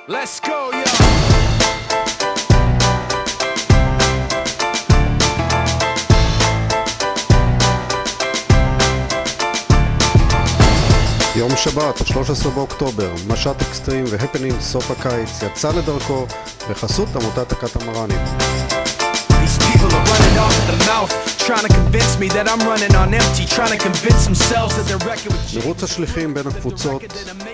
Let's go, yo. יום שבת, 13 באוקטובר, משט אקסטרים והפנינג סוף הקיץ יצא לדרכו בחסות עמותת הקטמרנים. These people are running off at the mouth, trying to convince me that I'm running on empty, trying to convince themselves that they're wrecking with shit. מרוץ השליחים בין הקבוצות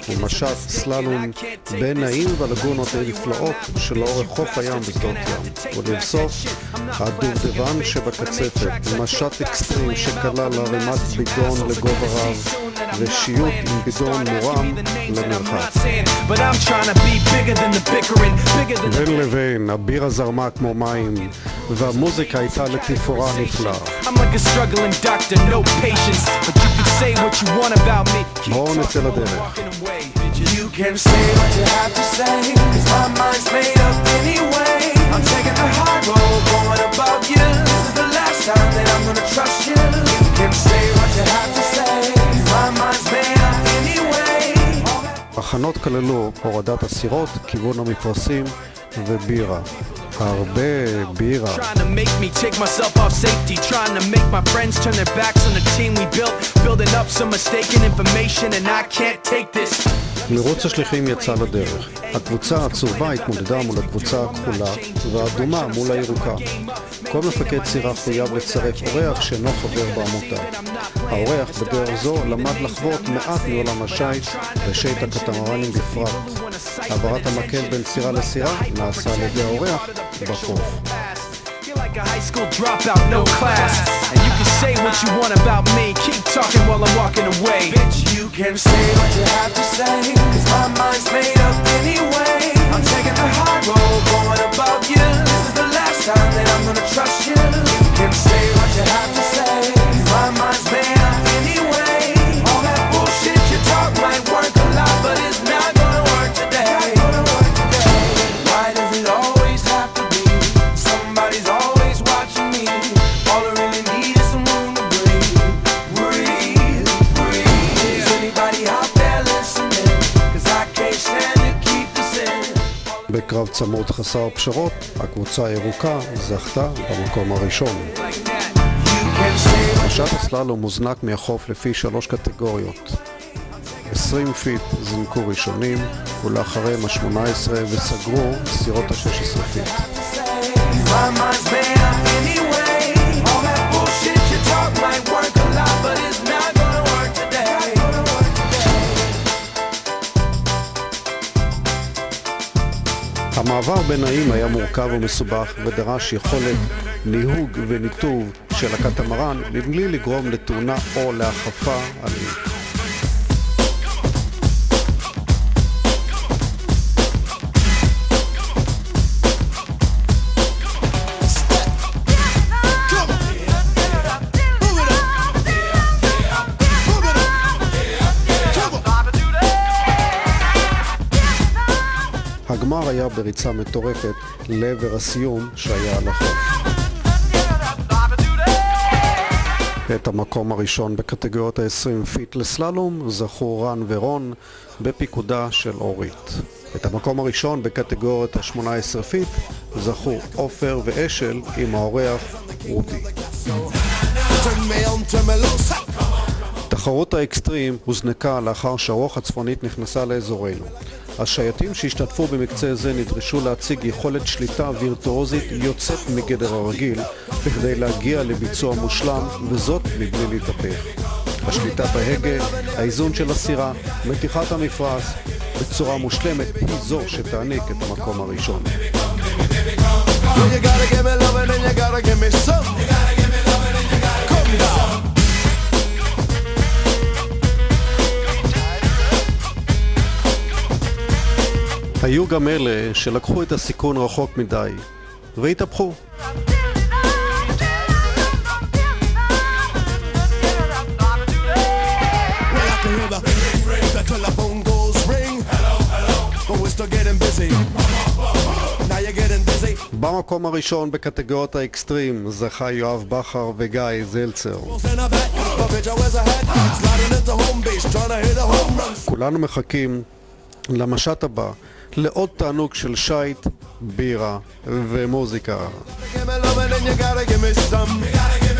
הוא משט סללום בין נעים ולגונות הנפלאות שלאורך חוף הים בשדות ים. ולבסוף, הדובדבן שבקצפת, משט אקסטרים שכלל הרימת בידון לגובה רב ושיוט עם בידון מורם למרחץ. בין לבין, הבירה זרמה כמו מים והמוזיקה הייתה לתפאורה נפלאה. בואו נצא לדרך. You can say what you have to say, 'cause my mind's made up anyway. I'm taking the hard road, going above you. This is the last time that I'm gonna trust you. You can say what you have to say, 'cause my mind's made up anyway. הכנות כללו הורדת הסירות, כיוון המפרשים ובירה. הרבה בירה. Trying to make me take myself off safety, trying to make my friends turn their backs on the team we built, building up some mistaken information and I can't take this. מרוץ השליחים יצא לדרך. הקבוצה הצהובה התמודדה מול הקבוצה הכחולה והאדומה מול הירוקה. כל מפקד סירה חויב לצרף אורח שאינו חבר בעמותה. האורח בדרך זו למד לחוות מעט מעולם השיט ושיט הקטמרנים בפרט. העברת המקל בין סירה לסירה נעשה על ידי האורח בחוף. Like a high school dropout, no class. And you can say what you want about me, keep talking while I'm walking away. Bitch, you can say what you have to say, 'cause my mind's made up anyway. I'm taking the hard road, going above you. This is the last time that I'm gonna trust you. You can say what you have to say, 'cause my mind's made up anyway. All that bullshit you talk might work a lot, but it's not gonna work today. Why does it always have to be somebody's always watching me? All I really need is some room to breathe, breathe, breathe. Is anybody out there listening? 'Cause I can't stand to keep this in. בקרב צמוד חסר פשרות, הקבוצה הירוקה זכתה במקום הראשון. משט הסללום מוזנק מהחוף לפי 3 קטגוריות. 20 פיט זנקו ראשונים, ולאחריהם ה-18 וסגרו סירות ה-16 פיט. My mind's made up anyway. All that bullshit you talk might work a lot, but it's not gonna work today. המעבר בין נעים היה מורכב ומסובך ודרש יכולת ניהוג וניתוב של הקטמרן מבלי לגרום לתאונה או להחפה עלים. הגמר היה בריצה מטורפת לעבר הסיום שהיה על החוף. את המקום הראשון בקטגוריות ה-20 פיט לסללום זכו רן ורון בפיקודה של אורית. את המקום הראשון בקטגוריות ה-18 פיט זכו אופר ואשל עם האורח רודי. תחרות האקסטרים הוזנקה לאחר שהרוח הצפונית נכנסה לאזורנו. השייטים שהשתתפו במקצה זה נדרשו להציג יכולת שליטה וירטואוזית יוצאת מגדר הרגיל בכדי להגיע לביצוע מושלם, וזאת מבלי להתהפך. השליטה בהגה, האיזון של הסירה, מתיחת המפרש בצורה מושלמת היא זו שתעניק את המקום הראשון. היו גם אלה שלקחו את הסיכון רחוק מדי והתהפכו. במקום הראשון בקטגוריות האקסטרים זכה יואב בכר וגיא זלצר. כולנו מחכים למשט הבא, לעוד תענוג של שייט, בירה ומוזיקה. Give me love and then you gotta give me some.